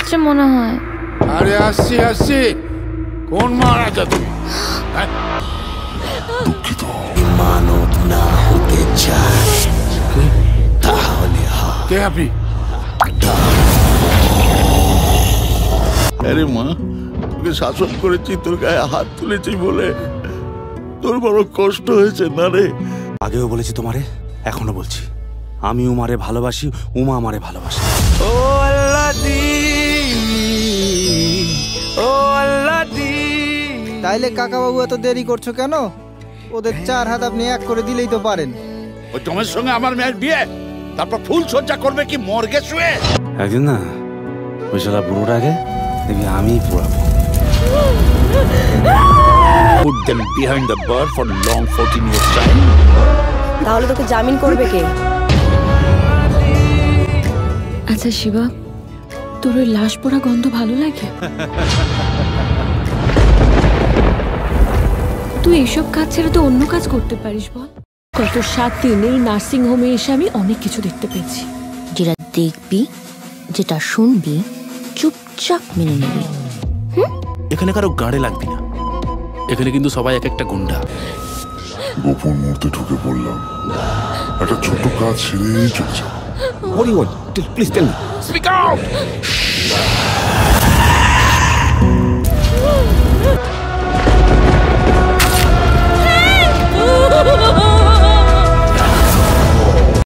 আসছে মনে হয়। আরে আসছি আসছি। কোন মহারাজা তুমি? দুঃখিত। মানব না হতে চায় তাহলে কে আপনি? আরে মা, তোকে শাসন করেছি, তোর গায়ে হাত তুলেছি বলে তোর বড় কষ্ট হয়েছে না রে? আগেও বলেছি তোমারে, এখনো বলছি, আমি উমারে ভালোবাসি, উমা আমারে ভালোবাসে। ও আল্লাহ দি, ও আল্লাহ দি। তাইলে কাকাবাবু এত দেরি করছো কেন? ওদের 4 হাত আপনি এক করে দিলেই তো পারেন। ওই তোমার সঙ্গে আমার মেয়ের বিয়ে, তারপর ফুল সজ্জা করবে কি মর্গে শুয়ে? একদিন না ওই শালা বুড়োটাকে দেখবি আমিই পুরাবো। Put them behind the bar for long 14 years time. তাহলে তোকে জামিন করবে কে? আচ্ছা শিবা, তোর ওই লাশ পোড়া গন্ধ ভালো লাগে? তুই এসব কাজ ছেড়ে তো অন্য কাজ করতে পারিস বল। গত 7 দিন এই নার্সিং হোমে এসে আমি অনেক কিছু দেখতে পেয়েছি। যেটা দেখবি, যেটা শুনবি, চুপচাপ মেনে নিবি। এখানে কারো গাড়ে লাগবি না, এখানে কিন্তু সবাই এক একটা গুন্ডা। গোপন মুহূর্তে ঢুকে পড়লাম, একটা ছোট কাজ ছেড়েই চলে যাব। Please tell me. Speak out!